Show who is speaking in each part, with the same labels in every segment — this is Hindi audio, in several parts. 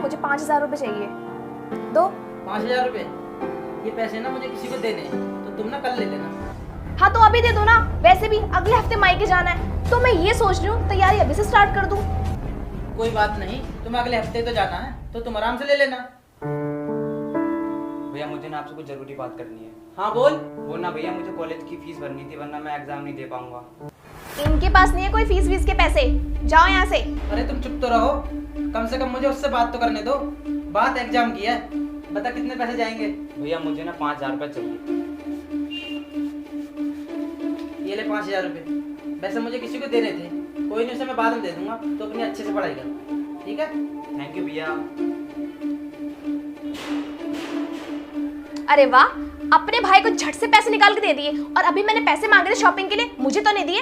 Speaker 1: मुझे 5,000 रुपये चाहिए। दो।
Speaker 2: 5,000 रुपये? ये पैसे ना मुझे किसी को देने हैं, तो तुम ना कल ले लेना।
Speaker 1: हाँ तो अभी दे दो ना, वैसे भी अगले हफ्ते मायके जाना है, तो मैं ये सोच रही हूँ तैयारी अभी से स्टार्ट कर दूँ।
Speaker 2: कोई बात नहीं, तुम्हें अगले हफ्ते तो जाना है, तो तुम आराम से ले लेना।
Speaker 3: भैया मुझे ना आपसे कुछ जरूरी बात करनी है।
Speaker 2: हाँ बोल।
Speaker 3: वो ना भैया मुझे कॉलेज की फीस भरनी थी, वरना मैं एग्जाम नहीं दे पाऊंगा।
Speaker 1: इनके पास नहीं है कोई फीस वीस के पैसे, जाओ यहाँ से।
Speaker 2: अरे तुम चुप तो रहो, कम से कम मुझे उससे बात तो करने दो। बात एग्जाम की है, बता कितने पैसे जाएंगे?
Speaker 3: भैया मुझे ना 5,000 रुपये चाहिए।
Speaker 2: ये ले 5,000 रुपये। वैसे मुझे किसी को देने थे, कोई नहीं, उसे मैं बाद में दे दूंगा, तो अपनी अच्छे से पढ़ाई कर, ठीक है?
Speaker 3: थैंक यू भैया।
Speaker 1: अरे वाह, अपने भाई को झट से पैसे निकाल के दे दिए, और अभी मैंने पैसे मांगे थे शॉपिंग के लिए, मुझे तो नहीं दिए।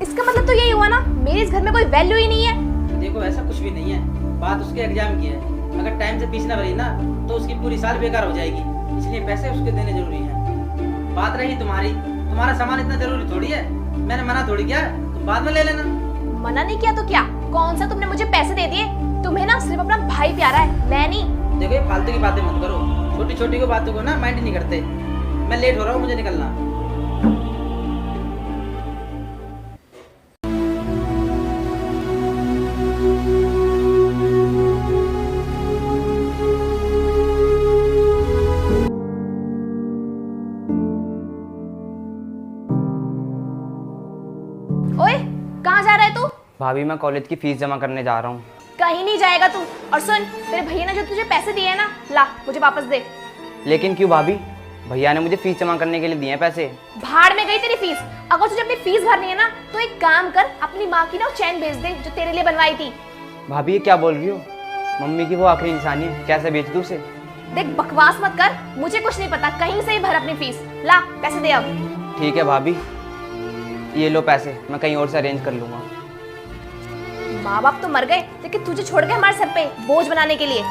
Speaker 1: इसका मतलब तो यही हुआ ना, मेरे इस घर में कोई वैल्यू ही नहीं है।
Speaker 2: देखो ऐसा कुछ भी नहीं है, बात उसके एग्जाम की है। अगर टाइम से फीस ना भरी ना, तो उसकी पूरी साल बेकार हो जाएगी, इसलिए पैसे उसके देने जरूरी हैं। बात रही तुम्हारी, तुम्हारा सामान इतना जरूरी थोड़ी है, मैंने मना थोड़ी किया, तुम बाद में ले लेना।
Speaker 1: मना नहीं किया तो क्या, कौन सा तुमने मुझे पैसे दे दिए? तुम्हें ना सिर्फ अपना भाई प्यारा है, मैं नहीं।
Speaker 2: देखो ये फालतू की बातें मत करो, छोटी छोटी को बातों को ना माइंड नहीं करते। मैं लेट हो रहा हूँ, मुझे निकलना।
Speaker 1: ओए, कहाँ जा रहा है तू?
Speaker 3: भाभी मैं कॉलेज की फीस जमा करने जा रहा हूँ।
Speaker 1: कहीं नहीं जाएगा तू। और सुन, तेरे भैया ने जो तुझे पैसे दिए हैं ना, ला मुझे वापस दे।
Speaker 3: लेकिन क्यों भाभी? भैया ने मुझे फीस जमा करने के लिए दिए हैं पैसे।
Speaker 1: भाड़ में गई तेरी फीस। अगर तुझे अपनी फीस भरनी है ना, तो एक काम कर, अपनी माँ की ना चैन बेच दे जो तेरे लिए बनवाई थी।
Speaker 3: भाभी ये क्या बोल रही हो? मम्मी की वो आखिरी निशानी है, कैसे बेच दूँ उसे?
Speaker 1: देख बकवास मत कर, मुझे कुछ नहीं पता, कहीं से ही भर अपनी फीस। ला पैसे दे अब।
Speaker 3: ठीक है भाभी, ये लो पैसे, मैं कहीं और से अरेंज कर लूँगा।
Speaker 1: माँ बाप तो मर गए, लेकिन तुझे छोड़ के हमारे सर पे बोझ बनाने के लिए।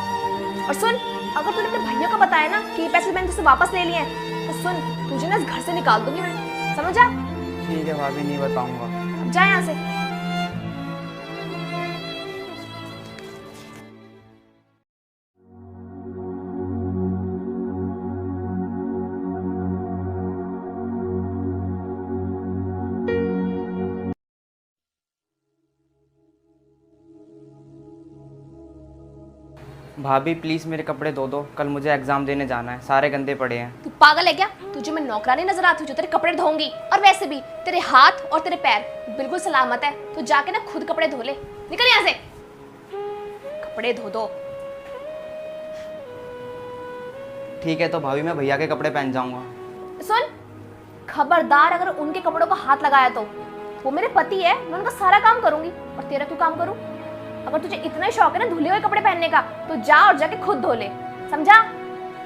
Speaker 1: और सुन, अगर तूने अपने भैया को बताया ना कि ये पैसे मैंने तुझसे वापस ले लिए हैं, तो सुन, तुझे ना इस घर से निकाल दूंगी मैं, समझा?
Speaker 3: ठीक है भाभी, नहीं बताऊंगा।
Speaker 1: अब जा यहाँ से।
Speaker 3: भाभी प्लीज़ मेरे कपड़े धो दो, कल मुझे एग्ज़ाम देने जाना है, सारे गंदे पड़े हैं।
Speaker 1: तू पागल है क्या? तुझे मैं नौकरानी नजर आती हूँ जो तेरे कपड़े धोऊंगी? और वैसे भी तेरे हाथ और तेरे पैर बिल्कुल सलामत है, तो जाके ना खुद कपड़े धो ले। निकल यहाँ से, कपड़े धो दो।
Speaker 3: ठीक है तो भाभी मैं भैया के कपड़े पहन जाऊंगा।
Speaker 1: सुन, खबरदार अगर उनके कपड़ों को हाथ लगाया तो, वो मेरे पति है, मैं उनका सारा काम करूंगी, और तेरा क्यों काम करूं? अगर तुझे इतना ही शौक है ना धुले हुए कपड़े पहनने का, तो जा और जाके खुद धो ले, समझा?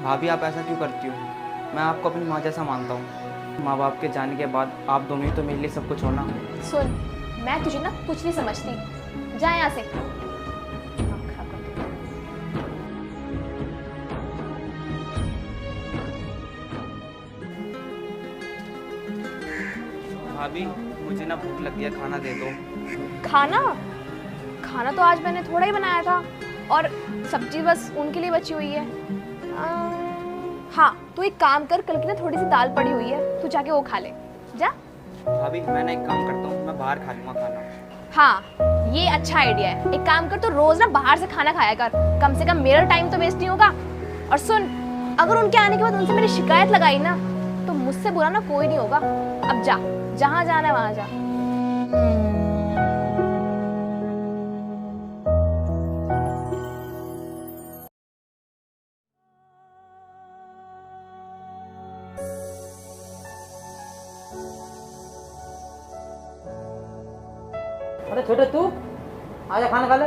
Speaker 3: भाभी आप ऐसा क्यों करती हो? मैं आपको अपनी माँ जैसा मानता हूँ। माँ बाप के जाने के बाद आप दोनों ही तो मेरे लिए सब कुछ हो ना।
Speaker 1: सुन, मैं तुझे ना कुछ नहीं समझती, जा यहाँ से। दिमाग खराब कर दिया।
Speaker 3: भाभी मुझे ना भूख लगी है, खाना दे दो।
Speaker 1: खाना? खाना तो आज मैंने थोड़ा ही बनाया था, और सब्जी बस उनके लिए बची हुई है। हाँ तो एक काम कर, कल की ना थोड़ी सी दाल पड़ी हुई है, तू जाके वो खा ले, जा।
Speaker 3: भाभी मैं ना एक काम करता हूँ, मैं बाहर खा लूँगा खाना।
Speaker 1: हाँ ये अच्छा आइडिया है, एक काम कर, तो रोज ना बाहर से खाना खाया कर, कम से कम मेरा टाइम तो वेस्ट नहीं होगा। और सुन, अगर उनके आने के बाद उनसे मेरी शिकायत लगाई ना, तो मुझसे बुरा ना कोई नहीं होगा। अब जा, जहाँ जाना है वहां जा।
Speaker 2: अरे छोटे तू आजा, खाना खा ले।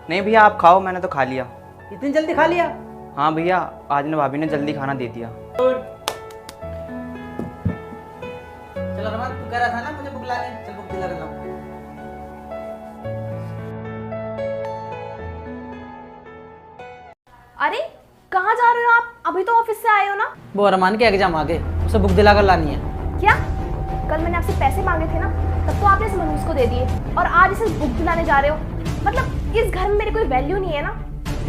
Speaker 3: नहीं भैया आप खाओ, मैंने तो खा लिया।
Speaker 2: इतनी जल्दी खा लिया?
Speaker 3: हाँ भैया, आज ने भाभी ने जल्दी खाना दे दिया।
Speaker 2: चलो रमान, तू कह रहा था ना मुझे भूख लगी, चल भूख दिला कर।
Speaker 1: अरे कहाँ जा रहे हो आप? अभी तो ऑफिस से आए हो ना?
Speaker 2: वो अरमान के एग्जाम आ गए, उसे बुक दिला कर लानी है।
Speaker 1: क्या? कल मैंने आपसे पैसे मांगे थे ना, तब तो आपने इस मनूस को दे दिए, और आज इसे बुक दिलाने जा रहे हो? मतलब इस घर में मेरी कोई वैल्यू नहीं है ना?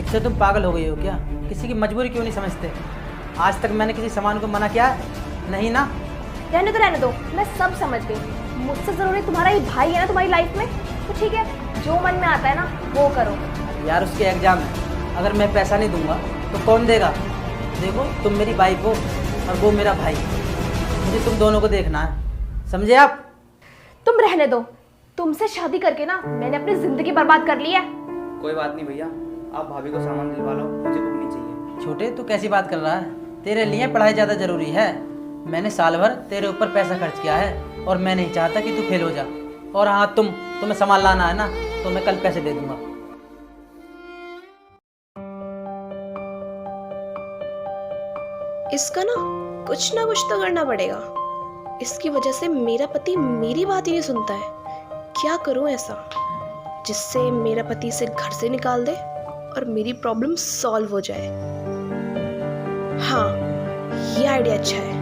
Speaker 2: इतने तुम पागल हो गई हो क्या? किसी की मजबूरी क्यों नहीं समझते? आज तक मैंने किसी सामान को मना किया है? नहीं ना?
Speaker 1: रहने दो, मैं सब समझ गई। मुझसे ज़रूरी तुम्हारा ही भाई है ना तुम्हारी लाइफ में, तो ठीक है, जो मन में आता है ना वो करो।
Speaker 2: यार उसके एग्जाम है, अगर मैं पैसा नहीं दूंगा तो कौन देगा? देखो तुम मेरी वाइफ हो और वो मेरा भाई, मुझे तुम दोनों को देखना है, समझे आप?
Speaker 1: तुम रहने दो, तुमसे शादी करके ना मैंने अपनी जिंदगी बर्बाद कर ली है।
Speaker 3: कोई बात नहीं भैया, आप भाभी को सामान दिलवा लो, मुझे बुक नहीं चाहिए।
Speaker 2: छोटे तू कैसी बात कर रहा है? तेरे लिए पढ़ाई ज़्यादा ज़रूरी है। मैंने साल भर तेरे ऊपर पैसा खर्च किया है और मैं नहीं चाहता कि तू फेल हो जा। और हाँ तुम्हें सामान लाना है ना तो मैं कल पैसे दे दूंगा।
Speaker 4: इसका ना कुछ तो करना पड़ेगा। इसकी वजह से मेरा पति मेरी बात ही नहीं सुनता है। क्या करूं ऐसा जिससे मेरा पति इसे घर से निकाल दे और मेरी प्रॉब्लम सॉल्व हो जाए। हाँ, ये आइडिया अच्छा है।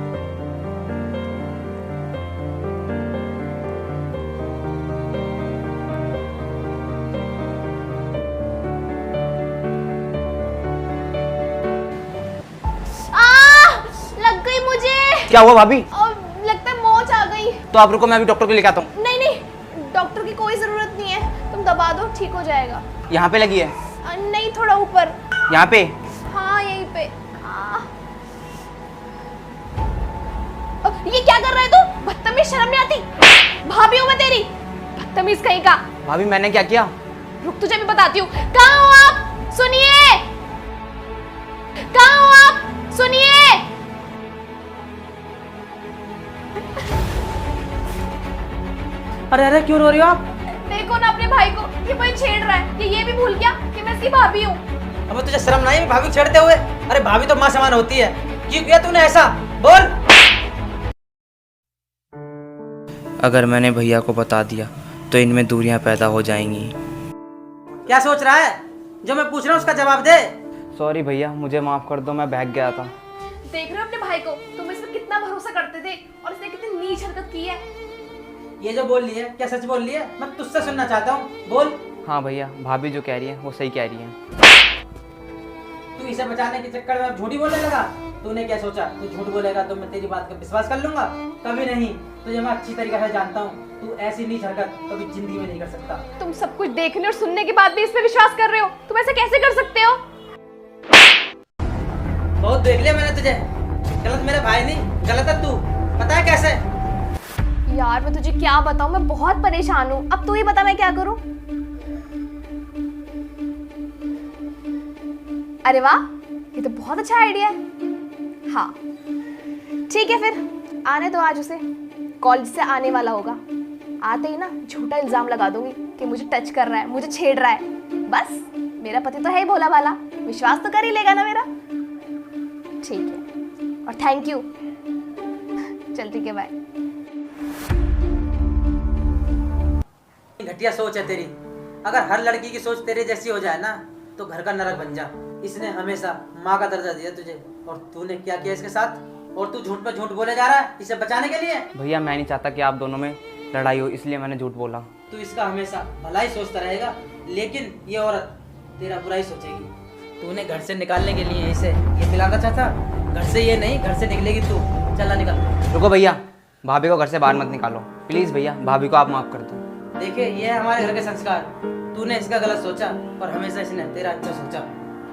Speaker 1: लग गई मुझे।
Speaker 3: क्या हुआ भाभी?
Speaker 1: लगता है मोच आ गई।
Speaker 3: तो आप रुको, मैं अभी डॉक्टर को लेकर आता हूँ।
Speaker 1: नहीं, डॉक्टर की कोई जरूरत नहीं है, तुम दबा दो, ठीक हो जाएगा।
Speaker 3: यहाँ पे लगी है?
Speaker 1: नहीं, थोड़ा ऊपर।
Speaker 3: यहाँ पे?
Speaker 1: हाँ, यहीं पे। ये क्या कर रहा है तू? बदतमीज, शर्म नहीं आती? भाभी हूँ मैं तेरी, बदतमीज कहीं का।
Speaker 3: भाभी मैंने क्या किया?
Speaker 1: रुक, तुझे भी बताती हूँ। कहाँ हो आप? सुनिए, कहाँ हो आप? सुनिए।
Speaker 2: अरे क्यों रो रही हो आप?
Speaker 1: देखो ना अपने भाई को, ये मुझे छेड़ रहा है। ये भी भूल गया कि मैं इसकी भाभी हूँ।
Speaker 2: अब तुझे शर्म नहीं भाभी को छेड़ते हुए? अरे भाभी तो माँ समान होती है। क्यों किया तूने ऐसा? बोल।
Speaker 3: अगर मैंने भैया को बता दिया तो इनमें दूरियां पैदा हो जाएंगी।
Speaker 2: क्या सोच रहा है? जो मैं पूछ रहा हूँ उसका जवाब दे।
Speaker 3: सॉरी भैया, मुझे माफ़ कर दो, मैं बहक गया था।
Speaker 1: देख रहे हो अपने भाई को, तुम इस पर कितना भरोसा करते थे और इसने कितनी नीच हरकत की है।
Speaker 2: ये जो बोल रही है क्या सच बोल रही है? मैं तुझसे सुनना चाहता हूँ, बोल।
Speaker 3: हाँ भैया, भाभी जो कह रही है वो सही कह रही है।
Speaker 2: तू इसे बचाने के चक्कर में झूठी बोलने लगा। तूने क्या सोचा तू झूठ बोलेगा तो मैं तेरी बात का विश्वास कर लूंगा? कभी नहीं। तुझे मैं अच्छी तरीके से जानता हूँ, तू ऐसी नीच हरकत कभी जिंदगी में नहीं कर सकता।
Speaker 1: तुम सब कुछ देखने और सुनने के बाद भी इस पे विश्वास कर रहे हो? तुम ऐसे कैसे कर सकते हो?
Speaker 2: बहुत देख लिया मैंने तुझे। गलत मेरा भाई नहीं, गलत है तू। पता है कैसे?
Speaker 1: यार मैं तुझे क्या बताऊं, मैं बहुत परेशान हूँ। अब तू ही बता मैं क्या करूं? अरे वाह, ये तो बहुत अच्छा आइडिया है। हाँ ठीक है, फिर आने दो आज उसे। कॉलेज से आने वाला होगा, आते ही ना झूठा इल्जाम लगा दूंगी कि मुझे टच कर रहा है, मुझे छेड़ रहा है। बस मेरा पति तो है ही भोला भाला, विश्वास तो कर ही लेगा ना मेरा। ठीक है, और थैंक यू। चल ठीक है, बाय।
Speaker 2: घटिया सोच है तेरी। अगर हर लड़की की सोच तेरे जैसी हो जाए ना तो घर का नरक बन जा। इसने हमेशा माँ का दर्जा दिया तुझे और तूने क्या किया इसके साथ? और तू झूठ पे झूठ बोले जा रहा है इसे बचाने के लिए।
Speaker 3: भैया मैं नहीं चाहता कि आप दोनों में लड़ाई हो, इसलिए मैंने झूठ बोला।
Speaker 2: तू इसका हमेशा भला ही सोचता रहेगा, लेकिन ये औरत तेरा बुरा ही सोचेगी। तूने घर से निकालने के लिए इसे ये दिलाना चाहता। घर से ये नहीं, घर से निकलेगी तू। चला निकल।
Speaker 3: रुको भैया, भाभी को घर से बाहर मत निकालो प्लीज़ भैया, भाभी को आप माफ़ कर दो।
Speaker 2: देखिए ये है हमारे घर के संस्कार। तूने इसका गलत सोचा और हमेशा इसने तेरा अच्छा सोचा,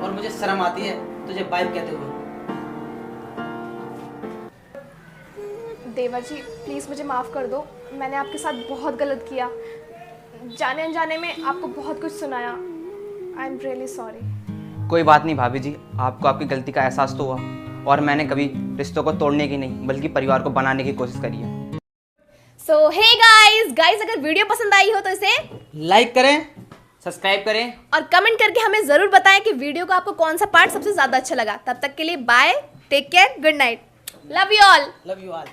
Speaker 2: और मुझे शर्म आती है तुझे वाइफ कहते हुए।
Speaker 1: देवर जी प्लीज़ मुझे माफ़ कर दो, मैंने आपके साथ बहुत गलत किया। जाने अनजाने में आपको बहुत कुछ सुनाया। I am really sorry.
Speaker 3: कोई बात नहीं भाभी जी, आपको आपकी गलती का एहसास तो हुआ, और मैंने कभी रिश्तों को तोड़ने की नहीं बल्कि परिवार को बनाने की कोशिश करी है।
Speaker 1: सो हे गाइस अगर वीडियो पसंद आई हो तो इसे
Speaker 2: लाइक करें, सब्सक्राइब करें
Speaker 1: और कमेंट करके हमें ज़रूर बताएं कि वीडियो का आपको कौन सा पार्ट सबसे ज़्यादा अच्छा लगा। तब तक के लिए bye, take care, good night, love you all.
Speaker 2: Love you all.